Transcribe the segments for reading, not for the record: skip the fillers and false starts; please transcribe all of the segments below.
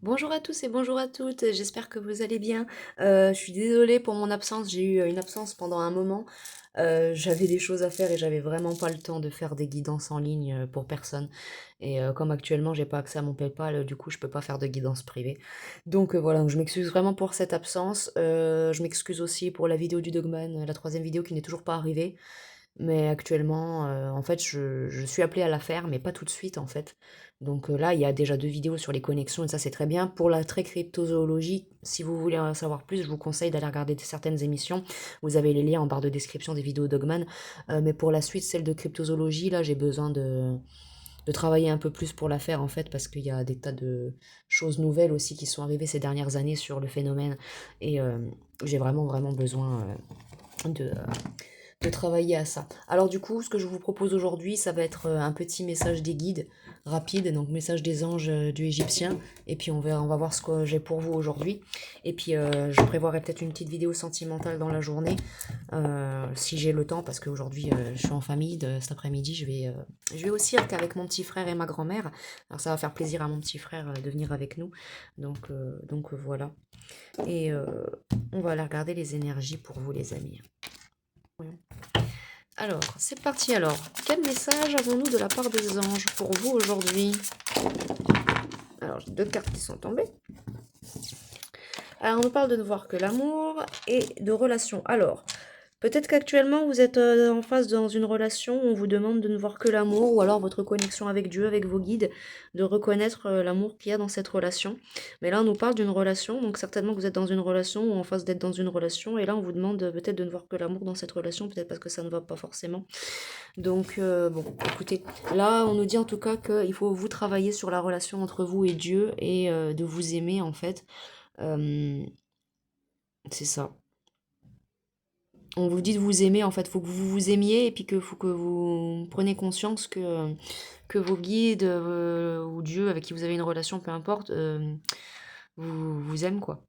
Bonjour à tous et bonjour à toutes, j'espère que vous allez bien. Je suis désolée pour mon absence, j'ai eu une absence pendant un moment. J'avais des choses à faire et j'avais vraiment pas le temps de faire des guidances en ligne pour personne. Et comme actuellement j'ai pas accès à mon PayPal, du coup je peux pas faire de guidance privée. Donc voilà, donc je m'excuse vraiment pour cette absence. Je m'excuse aussi pour la vidéo du Dogman, la troisième vidéo qui n'est toujours pas arrivée. Mais actuellement, en fait, je suis appelée à la faire, mais pas tout de suite, en fait. Donc là, il y a déjà 2 vidéos sur les connexions et ça, c'est très bien. Pour la très cryptozoologie, si vous voulez en savoir plus, je vous conseille d'aller regarder certaines émissions. Vous avez les liens en barre de description des vidéos Dogman. Mais pour la suite, celle de cryptozoologie, là, j'ai besoin de travailler un peu plus pour la faire, en fait, parce qu'il y a des tas de choses nouvelles aussi qui sont arrivées ces dernières années sur le phénomène. Et j'ai vraiment, vraiment besoin de travailler à ça. Alors du coup, ce que je vous propose aujourd'hui, ça va être un petit message des guides rapide, donc message des anges du égyptien, et puis on va voir ce que j'ai pour vous aujourd'hui. Et puis je prévoirai peut-être une petite vidéo sentimentale dans la journée, si j'ai le temps, parce qu'aujourd'hui je suis en famille, cet après-midi je vais au cirque avec mon petit frère et ma grand-mère. Alors ça va faire plaisir à mon petit frère de venir avec nous, donc voilà. Et on va aller regarder les énergies pour vous les amis. Alors, c'est parti alors. Quel message avons-nous de la part des anges pour vous aujourd'hui? Alors, j'ai 2 cartes qui sont tombées. Alors, on nous parle de ne voir que l'amour et de relations. Alors, peut-être qu'actuellement vous êtes en phase dans une relation où on vous demande de ne voir que l'amour, ou alors votre connexion avec Dieu, avec vos guides, de reconnaître l'amour qu'il y a dans cette relation. Mais là, on nous parle d'une relation, donc certainement que vous êtes dans une relation ou en phase d'être dans une relation, et là, on vous demande peut-être de ne voir que l'amour dans cette relation, peut-être parce que ça ne va pas forcément. Donc, bon, écoutez, là, on nous dit en tout cas qu'il faut vous travailler sur la relation entre vous et Dieu et de vous aimer, en fait. Euh, c'est ça. On vous dit de vous aimer, en fait, faut que vous vous aimiez et puis que faut que vous preniez conscience que vos guides ou Dieu avec qui vous avez une relation, peu importe, vous aiment, quoi.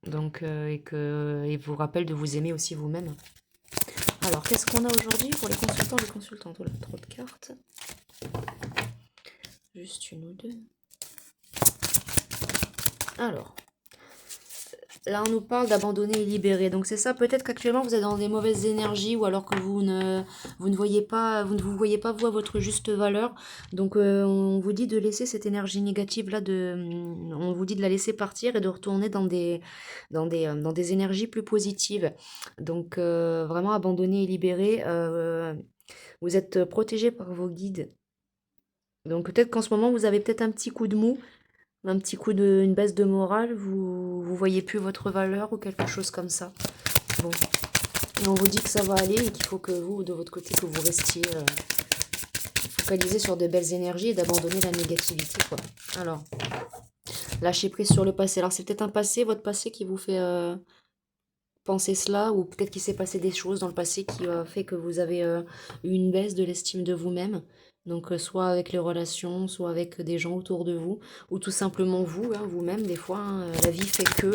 Donc, et vous rappelle de vous aimer aussi vous-même. Alors, qu'est-ce qu'on a aujourd'hui pour les consultants, les consultantes? Oh là, trop de cartes. Juste une ou deux. Alors, là, on nous parle d'abandonner et libérer. Donc c'est ça, peut-être qu'actuellement vous êtes dans des mauvaises énergies ou alors que vous ne voyez pas, vous ne vous voyez pas vous à votre juste valeur. Donc on vous dit de laisser cette énergie négative là, on vous dit de la laisser partir et de retourner dans des énergies plus positives. Donc vraiment abandonner et libérer. Vous êtes protégé par vos guides. Donc peut-être qu'en ce moment vous avez peut-être un petit coup de mou, un petit coup de, une baisse de morale, vous voyez plus votre valeur ou quelque chose comme ça. Bon, et on vous dit que ça va aller et qu'il faut que vous, de votre côté, que vous restiez focalisé sur de belles énergies et d'abandonner la négativité, quoi. Alors, lâcher prise sur le passé. Alors c'est peut-être un passé, votre passé qui vous fait penser cela, ou peut-être qu'il s'est passé des choses dans le passé qui a fait que vous avez eu une baisse de l'estime de vous-même. Donc soit avec les relations, soit avec des gens autour de vous, ou tout simplement vous, hein, vous-même. Des fois, hein, la vie fait que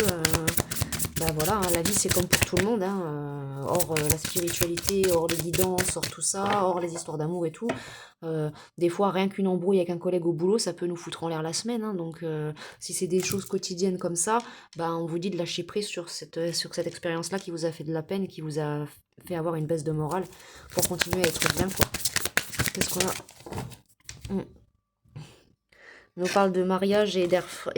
bah voilà, hein, la vie c'est comme pour tout le monde, hein, hors la spiritualité, hors les guidances, hors tout ça, hors les histoires d'amour et tout. Des fois, rien qu'une embrouille avec un collègue au boulot, ça peut nous foutre en l'air la semaine, hein. Donc, si c'est des choses quotidiennes comme ça, bah, on vous dit de lâcher prise sur cette expérience-là qui vous a fait de la peine, qui vous a fait avoir une baisse de morale pour continuer à être bien, quoi. Qu'est-ce qu'on a? Hmm. On nous parle de mariage et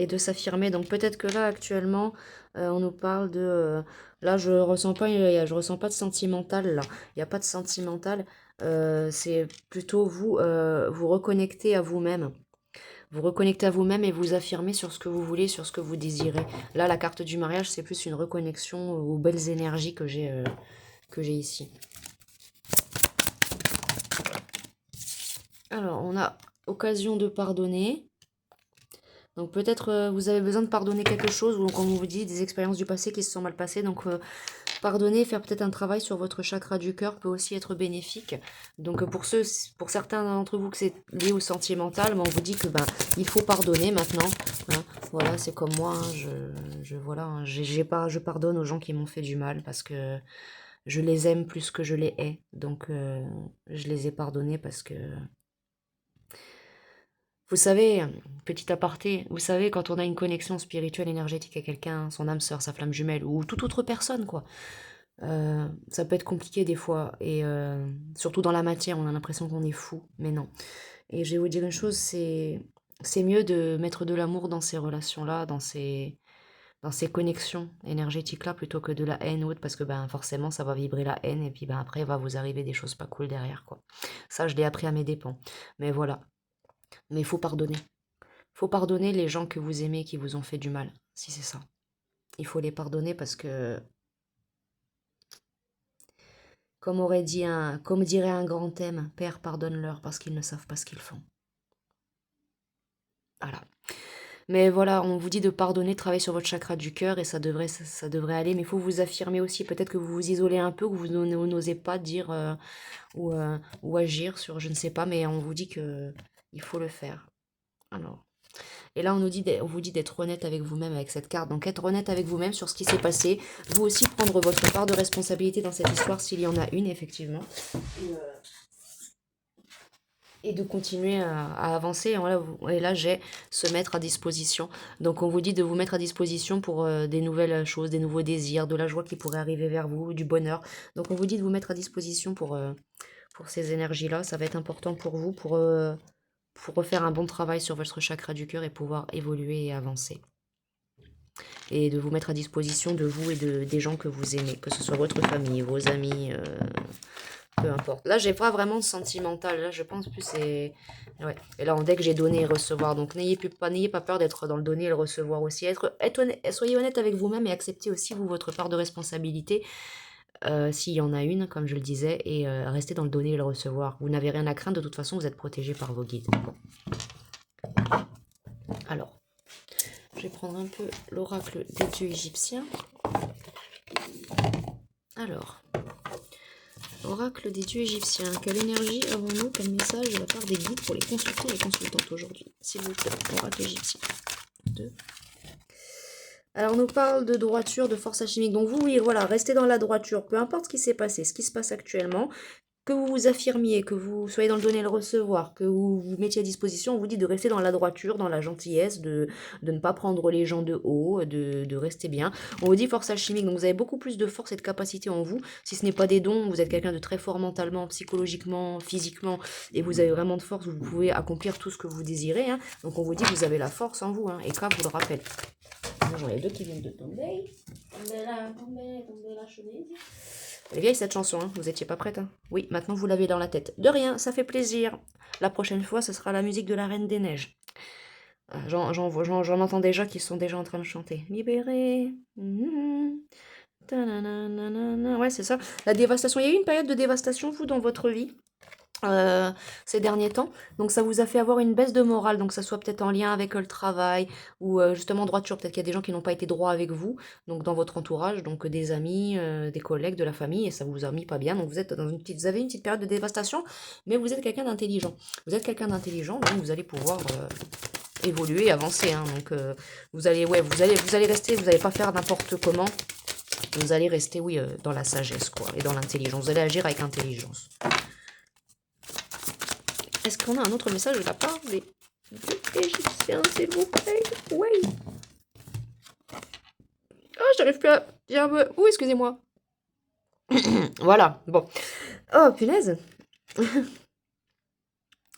de s'affirmer. Donc peut-être que là actuellement, on nous parle de. Là, je ressens pas de sentimental. Là, il n'y a pas de sentimental. C'est plutôt vous vous reconnecter à vous-même. Vous reconnecter à vous-même et vous affirmer sur ce que vous voulez, sur ce que vous désirez. Là, la carte du mariage, c'est plus une reconnexion aux belles énergies que j'ai ici. Alors, on a occasion de pardonner. Donc peut-être vous avez besoin de pardonner quelque chose, ou comme on vous dit, des expériences du passé qui se sont mal passées. Donc pardonner, faire peut-être un travail sur votre chakra du cœur peut aussi être bénéfique. Donc pour certains d'entre vous que c'est lié au sentimental, mais on vous dit que ben il faut pardonner maintenant, hein. Voilà, c'est comme moi, hein, voilà, hein, je pardonne aux gens qui m'ont fait du mal parce que je les aime plus que je les hais. Donc je les ai pardonnés parce que Vous savez, petit aparté, vous savez, quand on a une connexion spirituelle, énergétique à quelqu'un, son âme sœur, sa flamme jumelle, ou toute autre personne, quoi, ça peut être compliqué des fois. Et surtout dans la matière, on a l'impression qu'on est fou, mais non. Et je vais vous dire une chose, c'est mieux de mettre de l'amour dans ces relations-là, dans ces connexions énergétiques-là, plutôt que de la haine ou autre, parce que ben forcément, ça va vibrer la haine, et puis ben après, va vous arriver des choses pas cool derrière, quoi. Ça, je l'ai appris à mes dépens. Mais voilà. Mais il faut pardonner. Faut pardonner les gens que vous aimez qui vous ont fait du mal, si c'est ça. Il faut les pardonner parce que, comme dirait un grand thème, Père, pardonne-leur parce qu'ils ne savent pas ce qu'ils font. Voilà. Mais voilà, on vous dit de pardonner, de travailler sur votre chakra du cœur et ça devrait aller. Mais il faut vous affirmer aussi. Peut-être que vous vous isolez un peu, que vous n'osez pas dire ou agir sur, je ne sais pas, mais on vous dit que il faut le faire. Alors. Et là, on vous dit d'être honnête avec vous-même avec cette carte. Donc, être honnête avec vous-même sur ce qui s'est passé. Vous aussi prendre votre part de responsabilité dans cette histoire, s'il y en a une, effectivement. Et de continuer à avancer. Et là, j'ai se mettre à disposition. Donc, on vous dit de vous mettre à disposition pour des nouvelles choses, des nouveaux désirs, de la joie qui pourrait arriver vers vous, du bonheur. Donc, on vous dit de vous mettre à disposition pour ces énergies-là. Ça va être important pour vous, pour refaire un bon travail sur votre chakra du cœur et pouvoir évoluer et avancer. Et de vous mettre à disposition de vous et des gens que vous aimez, que ce soit votre famille, vos amis, peu importe. Là, j'ai pas vraiment de sentimental. Là, je pense plus c'est... Ouais. Et là, en deck, j'ai donné et recevoir. Donc, n'ayez pas peur d'être dans le donner et le recevoir aussi. Soyez honnête avec vous-même et acceptez aussi, vous, votre part de responsabilité, s'il y en a une, comme je le disais, et restez dans le donner et le recevoir. Vous n'avez rien à craindre. De toute façon, vous êtes protégé par vos guides. Alors, je vais prendre un peu l'oracle des dieux égyptiens. Alors, oracle des dieux égyptiens, quelle énergie avons-nous, quel message de la part des guides pour les consultants et les consultantes aujourd'hui, s'il vous plaît, oracle égyptien. 2. Alors, on nous parle de droiture, de force alchimique. Donc, vous, oui, voilà, restez dans la droiture, peu importe ce qui s'est passé, ce qui se passe actuellement. Que vous vous affirmiez, que vous soyez dans le donner et le recevoir, que vous vous mettiez à disposition, on vous dit de rester dans la droiture, dans la gentillesse, de ne pas prendre les gens de haut, de rester bien. On vous dit force alchimique, donc vous avez beaucoup plus de force et de capacité en vous. Si ce n'est pas des dons, vous êtes quelqu'un de très fort mentalement, psychologiquement, physiquement, et vous avez vraiment de force, vous pouvez accomplir tout ce que vous désirez. Hein. Donc on vous dit que vous avez la force en vous, hein, et K vous le rappelle. J'en ai deux qui viennent de tomber. Tombez la chemise. Elle est vieille cette chanson, hein. Vous étiez pas prête, hein. Oui, maintenant vous l'avez dans la tête. De rien, ça fait plaisir. La prochaine fois, ce sera la musique de la Reine des Neiges. J'en entends déjà qui sont déjà en train de chanter. Libéré. Ouais, c'est ça. La dévastation. Il y a eu une période de dévastation, vous, dans votre vie ces derniers temps. Donc ça vous a fait avoir une baisse de morale, donc ça soit peut-être en lien avec le travail ou justement droiture. Peut-être qu'il y a des gens qui n'ont pas été droits avec vous, donc dans votre entourage, donc des amis, des collègues, de la famille, et ça vous a mis pas bien. Donc vous êtes vous avez une petite période de dévastation, mais vous êtes quelqu'un d'intelligent. Vous êtes quelqu'un d'intelligent, donc vous allez pouvoir évoluer, avancer. Hein. Donc vous allez rester, vous n'allez pas faire n'importe comment. Vous allez rester, oui, dans la sagesse, quoi, et dans l'intelligence. Vous allez agir avec intelligence. Est-ce qu'on a un autre message de la part des Égyptiens, s'il vous plaît? Oui. Oh, j'arrive plus à dire un peu. Ouh, excusez-moi. Voilà, bon. Oh, punaise.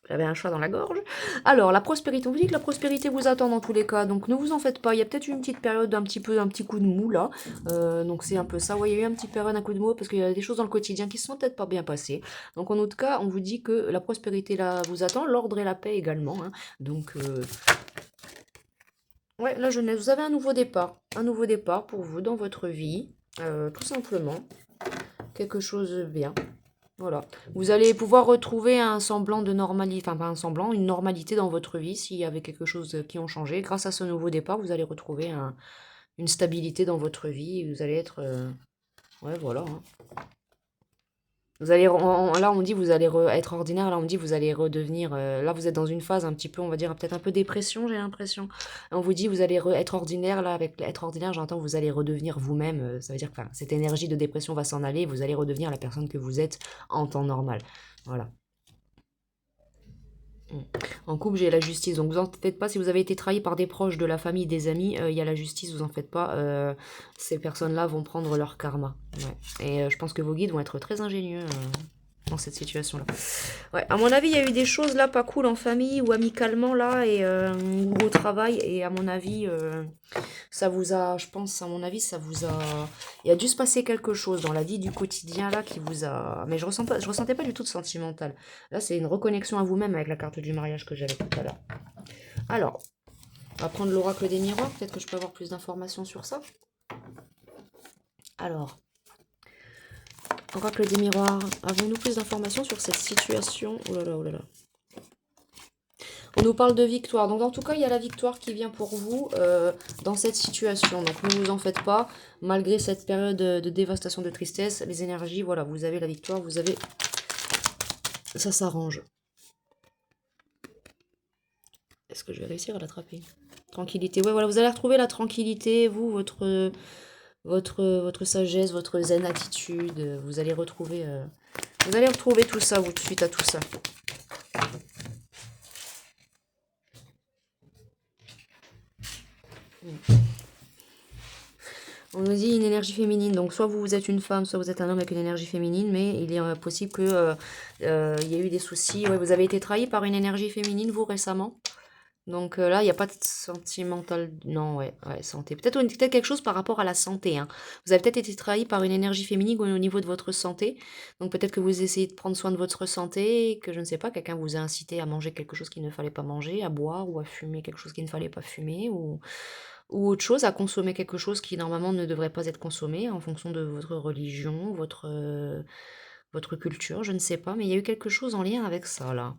J'avais un chat dans la gorge. Alors, la prospérité. On vous dit que la prospérité vous attend dans tous les cas, donc ne vous en faites pas. Il y a peut-être eu une petite période, un petit coup de mou là. Donc c'est un peu ça. Ouais, il y a eu un petit période, un coup de mou, parce qu'il y a des choses dans le quotidien qui se sont peut-être pas bien passées. Donc en autre cas, on vous dit que la prospérité là vous attend, l'ordre et la paix également. Hein. Donc ouais, la jeunesse, vous avez un nouveau départ. Un nouveau départ pour vous dans votre vie. Tout simplement. Quelque chose de bien. Voilà. Vous allez pouvoir retrouver un semblant de normalité, enfin pas un semblant, une normalité dans votre vie s'il y avait quelque chose qui ont changé. Grâce à ce nouveau départ, vous allez retrouver une stabilité dans votre vie. Et vous allez être... ouais, voilà. Hein. Vous allez, là, on dit vous allez être ordinaire. Là, on dit vous allez redevenir. Là, vous êtes dans une phase un petit peu, on va dire, peut-être un peu dépression, j'ai l'impression. On vous dit vous allez être ordinaire. Là, avec être ordinaire, j'entends vous allez redevenir vous-même. Ça veut dire que cette énergie de dépression va s'en aller. Vous allez redevenir la personne que vous êtes en temps normal. Voilà. Mm. En couple, j'ai la justice. Donc, vous en faites pas. Si vous avez été trahi par des proches, de la famille, des amis, il y a la justice, vous en faites pas. Ces personnes-là vont prendre leur karma. Ouais. Et je pense que vos guides vont être très ingénieux dans cette situation-là. Ouais, à mon avis, il y a eu des choses là pas cool en famille ou amicalement là, ou au travail. Et à mon avis, ça vous a, je pense, à mon avis, ça vous a. Il a dû se passer quelque chose dans la vie du quotidien là qui vous a. Mais je ressentais pas du tout de sentimental. Là, c'est une reconnexion à vous-même avec la carte du mariage que j'avais tout à l'heure. Alors, on va prendre l'oracle des miroirs. Peut-être que je peux avoir plus d'informations sur ça. Alors, oracle des miroirs, avons-nous plus d'informations sur cette situation? Oh là là, oh là là. On nous parle de victoire. Donc, en tout cas, il y a la victoire qui vient pour vous dans cette situation. Donc, ne vous en faites pas. Malgré cette période de dévastation, de tristesse, les énergies, voilà, vous avez la victoire, vous avez... Ça s'arrange. Est-ce que je vais réussir à l'attraper? Tranquillité. Ouais, voilà, vous allez retrouver la tranquillité, vous, votre sagesse, votre zen attitude. Vous allez retrouver tout ça, vous, suite à tout ça. On nous dit une énergie féminine, donc soit vous êtes une femme, soit vous êtes un homme avec une énergie féminine, mais il est possible que il y ait eu des soucis. Ouais, vous avez été trahi par une énergie féminine, vous, récemment. Donc là, il n'y a pas de sentimental. Non, ouais, santé. Peut-être quelque chose par rapport à la santé. Hein. Vous avez peut-être été trahi par une énergie féminine au niveau de votre santé. Donc peut-être que vous essayez de prendre soin de votre santé, que je ne sais pas, quelqu'un vous a incité à manger quelque chose qu'il ne fallait pas manger, à boire ou à fumer quelque chose qu'il ne fallait pas fumer, ou autre chose, à consommer quelque chose qui normalement ne devrait pas être consommé en fonction de votre religion, votre culture, je ne sais pas, mais il y a eu quelque chose en lien avec ça là.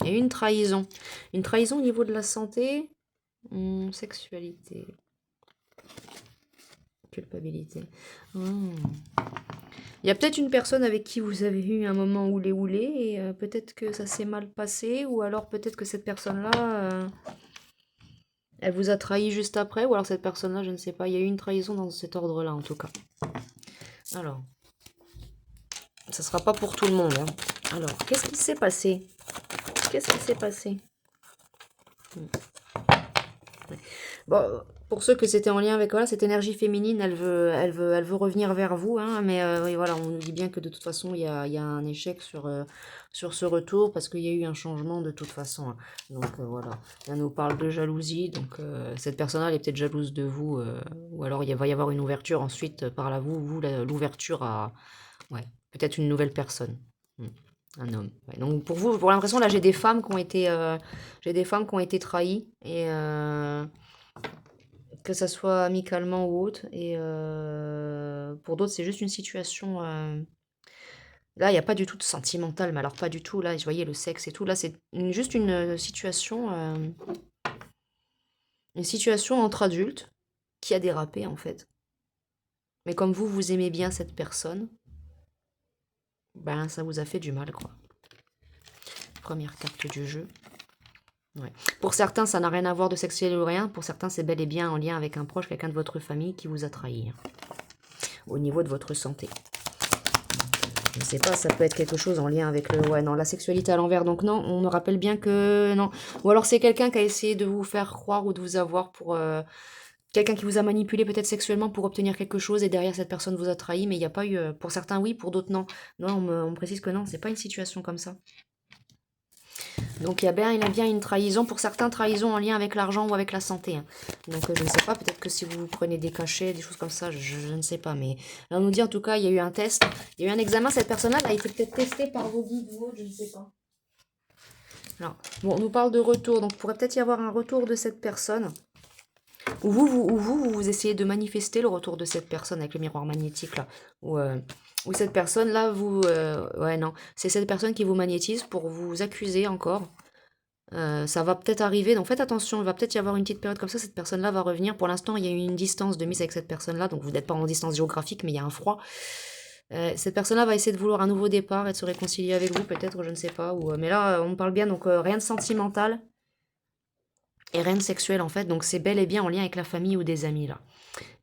Il y a eu une trahison. Une trahison au niveau de la santé, sexualité, culpabilité. Hmm. Il y a peut-être une personne avec qui vous avez eu un moment oulé et peut-être que ça s'est mal passé, ou alors peut-être que cette personne-là, elle vous a trahi juste après, ou alors cette personne-là, je ne sais pas. Il y a eu une trahison dans cet ordre-là, en tout cas. Alors, ça sera pas pour tout le monde. Hein. Alors, qu'est-ce qui s'est passé? Qu'est-ce qui s'est passé? Bon, pour ceux que c'était en lien avec voilà, cette énergie féminine, elle veut revenir vers vous, hein, mais oui, voilà, on nous dit bien que de toute façon, il y a un échec sur ce retour parce qu'il y a eu un changement de toute façon. Hein. Donc voilà, là, on nous parle de jalousie, donc cette personne-là, elle est peut-être jalouse de vous, ou alors il va y avoir une ouverture ensuite par là, l'ouverture à, ouais, peut-être une nouvelle personne. Hmm. Un homme. Ouais, donc pour vous, pour l'impression, là, j'ai des femmes qui ont été trahies et que ça soit amicalement ou autre. Et pour d'autres, c'est juste une situation. Là, il n'y a pas du tout de sentimental, mais alors pas du tout. Là, vous voyez, le sexe et tout. Là, c'est juste une situation entre adultes qui a dérapé, en fait. Mais comme vous aimez bien cette personne, ben, ça vous a fait du mal, quoi. Première carte du jeu. Ouais. Pour certains, ça n'a rien à voir de sexuel ou rien. Pour certains, c'est bel et bien en lien avec un proche, quelqu'un de votre famille qui vous a trahi. Hein, au niveau de votre santé. Je ne sais pas, ça peut être quelque chose en lien avec ouais, non, la sexualité à l'envers. Donc non, on me rappelle bien que non. Ou alors c'est quelqu'un qui a essayé de vous faire croire ou de vous avoir pour... quelqu'un qui vous a manipulé peut-être sexuellement pour obtenir quelque chose et derrière cette personne vous a trahi, mais il n'y a pas eu... pour certains oui, pour d'autres non. Non, on me précise que non, c'est pas une situation comme ça. Donc il y a bien une trahison, pour certains trahison en lien avec l'argent ou avec la santé. Hein. Donc je ne sais pas, peut-être que si vous prenez des cachets, des choses comme ça, je ne sais pas. Mais là on nous dit en tout cas, il y a eu un test, il y a eu un examen, cette personne-là a été peut-être testée par vos guides ou autre, je ne sais pas. Alors, bon, on nous parle de retour, donc il pourrait peut-être y avoir un retour de cette personne. Ou vous essayez de manifester le retour de cette personne avec le miroir magnétique là. Ou cette personne là, ouais non, c'est cette personne qui vous magnétise pour vous accuser encore. Ça va peut-être arriver, donc faites attention, il va peut-être y avoir une petite période comme ça, cette personne-là va revenir. Pour l'instant, il y a eu une distance de mise avec cette personne-là, donc vous n'êtes pas en distance géographique, mais il y a un froid. Cette personne-là va essayer de vouloir un nouveau départ et de se réconcilier avec vous, peut-être, je ne sais pas. Mais là, on parle bien, donc rien de sentimental. et rien de sexuel en fait, donc c'est bel et bien en lien avec la famille ou des amis là.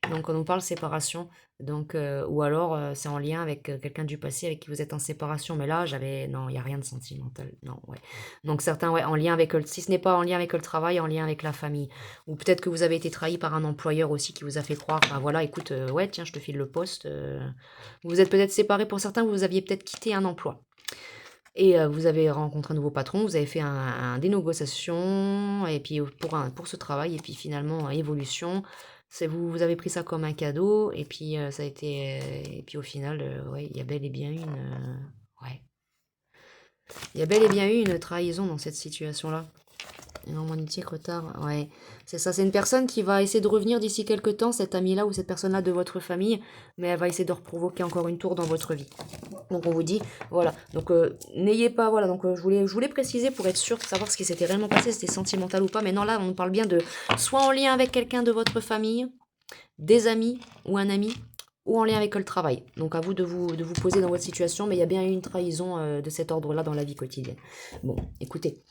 Donc on nous parle séparation, donc ou alors c'est en lien avec quelqu'un du passé avec qui vous êtes en séparation, mais là j'avais non, il y a rien de sentimental, non, ouais. Donc certains ouais, en lien avec si ce n'est pas en lien avec le travail, en lien avec la famille, ou peut-être que vous avez été trahi par un employeur aussi qui vous a fait croire, bah voilà, écoute, ouais, tiens, je te file le poste. Vous êtes peut-être séparés pour certains, vous aviez peut-être quitté un emploi. Et vous avez rencontré un nouveau patron, vous avez fait des négociations, et puis pour ce travail, et puis finalement, évolution, vous avez pris ça comme un cadeau, et puis ça a été, et puis au final, ouais, il y a bel et bien ouais, il y a bel et bien eu une trahison dans cette situation-là. Énorme amitié, retard, ouais. C'est ça, c'est une personne qui va essayer de revenir d'ici quelques temps, cette amie-là ou cette personne-là de votre famille, mais elle va essayer de reprovoquer encore une tour dans votre vie. Donc on vous dit, voilà, donc n'ayez pas, voilà, donc je voulais préciser pour être sûr de savoir ce qui s'était réellement passé, si c'était sentimental ou pas, mais non, là on parle bien de soit en lien avec quelqu'un de votre famille, des amis ou un ami, ou en lien avec le travail. Donc à vous de vous poser dans votre situation, mais il y a bien eu une trahison de cet ordre-là dans la vie quotidienne. Bon, écoutez,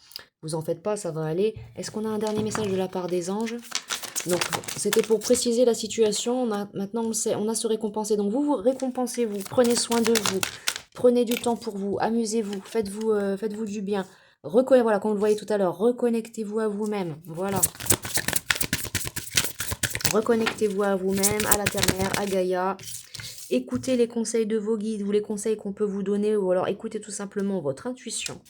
vous en faites pas, ça va aller. Est-ce qu'on a un dernier message de la part des anges? Donc c'était pour préciser la situation, maintenant on le sait, on a se récompenser. Donc vous récompensez-vous, prenez soin de vous, prenez du temps pour vous, amusez-vous, faites-vous du bien. Voilà, comme vous le voyez tout à l'heure, reconnectez-vous à vous-même, voilà. Reconnectez-vous à vous-même, à la Terre-Mère, à Gaïa. Écoutez les conseils de vos guides ou les conseils qu'on peut vous donner, ou alors écoutez tout simplement votre intuition.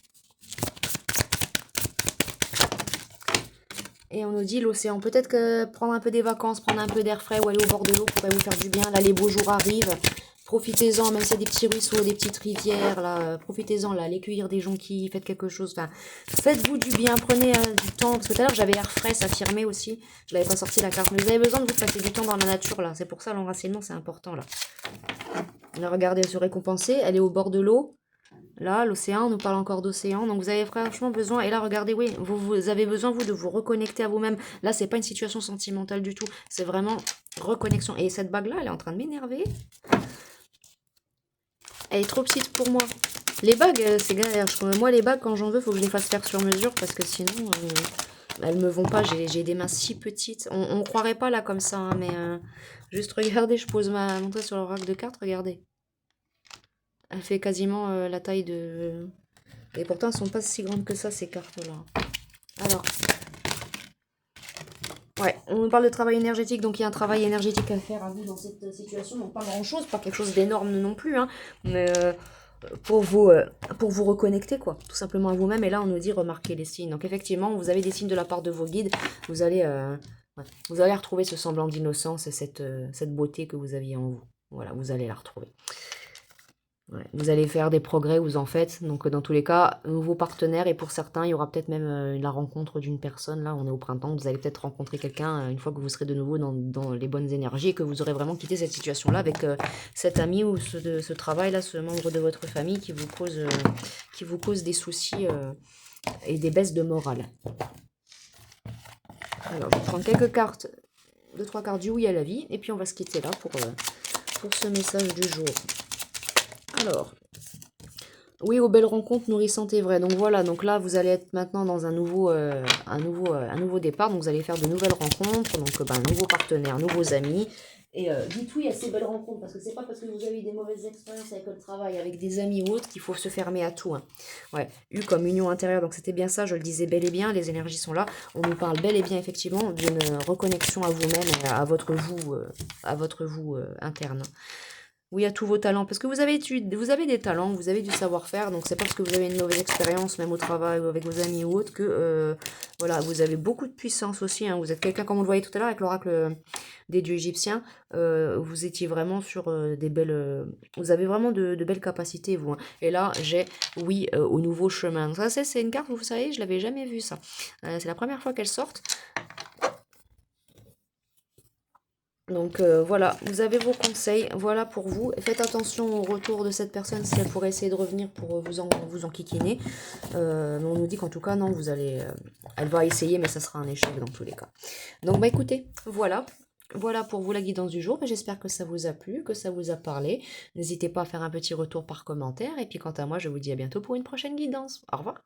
Et on nous dit l'océan. Peut-être que prendre un peu des vacances, prendre un peu d'air frais ou aller au bord de l'eau pourrait vous faire du bien. Là, les beaux jours arrivent. Profitez-en, même si c'est des petits ruisseaux, des petites rivières, là, profitez-en, là, allez cueillir des jonquilles, faites quelque chose. Enfin, faites-vous du bien, prenez du temps. Parce que tout à l'heure, j'avais air frais, ça affirmait aussi. Je l'avais pas sorti la carte. Mais vous avez besoin de vous passer du temps dans la nature, là. C'est pour ça, l'enracinement, c'est important, là. Là, regardez, elle se récompenser. Elle est au bord de l'eau. Là, l'océan, on nous parle encore d'océan. Donc, vous avez franchement besoin. Et là, regardez, oui, vous avez besoin, vous, de vous reconnecter à vous-même. Là, c'est pas une situation sentimentale du tout. C'est vraiment reconnexion. Et cette bague-là, elle est en train de m'énerver. Elle est trop petite pour moi. Les bagues, c'est galère. Moi, les bagues, quand j'en veux, faut que je les fasse faire sur mesure. Parce que sinon, elles me vont pas. J'ai des mains si petites. On croirait pas là comme ça. Hein, mais juste regardez, je pose ma montre sur le rack de cartes. Regardez. Elle fait quasiment la taille de... Et pourtant, elles sont pas si grandes que ça, ces cartes-là. Alors, ouais, on nous parle de travail énergétique, donc il y a un travail énergétique à faire à vous dans cette situation. Donc pas grand-chose, pas quelque chose d'énorme non plus, hein, mais pour vous reconnecter, quoi, tout simplement à vous-même. Et là, on nous dit remarquer les signes. Donc effectivement, vous avez des signes de la part de vos guides. Vous allez retrouver ce semblant d'innocence et cette beauté que vous aviez en vous. Voilà, vous allez la retrouver. Ouais, vous allez faire des progrès, vous en faites. Donc dans tous les cas, nouveaux partenaires. Et pour certains, il y aura peut-être même la rencontre d'une personne. Là, on est au printemps. Vous allez peut-être rencontrer quelqu'un une fois que vous serez de nouveau dans les bonnes énergies et que vous aurez vraiment quitté cette situation-là avec cet ami ou ce travail-là, ce membre de votre famille qui vous cause des soucis et des baisses de morale. Alors, je vais prendre quelques cartes, 2-3 cartes du oui à la vie. Et puis on va se quitter là pour ce message du jour. Alors, oui, aux belles rencontres nourrissantes et vraies. Donc voilà, donc là, vous allez être maintenant dans un nouveau départ. Donc vous allez faire de nouvelles rencontres, donc nouveaux partenaires, nouveaux amis. Et dites oui à ces belles rencontres, parce que c'est pas parce que vous avez eu des mauvaises expériences avec le travail, avec des amis ou autres, qu'il faut se fermer à tout. Hein. Ouais, eu comme union intérieure, donc c'était bien ça, je le disais bel et bien, les énergies sont là. On nous parle bel et bien, effectivement, d'une reconnexion à vous-même et à votre vous interne. Oui, à tous vos talents, parce que vous avez des talents, vous avez du savoir-faire, donc c'est pas parce que vous avez une mauvaise expérience, même au travail ou avec vos amis ou autres, que voilà, vous avez beaucoup de puissance aussi. Hein. Vous êtes quelqu'un, comme on le voyait tout à l'heure avec l'oracle des dieux égyptiens, vous étiez vraiment sur des belles, vous avez vraiment de belles capacités, vous. Hein. Et là, j'ai oui au nouveau chemin. Donc ça, c'est une carte, vous savez, je l'avais jamais vue ça. C'est la première fois qu'elle sorte. Donc voilà, vous avez vos conseils, voilà pour vous. Faites attention au retour de cette personne si elle pourrait essayer de revenir pour vous enquiquiner. Mais on nous dit qu'en tout cas, non, elle va essayer, mais ça sera un échec dans tous les cas. Donc écoutez, voilà. Voilà pour vous la guidance du jour. J'espère que ça vous a plu, que ça vous a parlé. N'hésitez pas à faire un petit retour par commentaire. Et puis quant à moi, je vous dis à bientôt pour une prochaine guidance. Au revoir.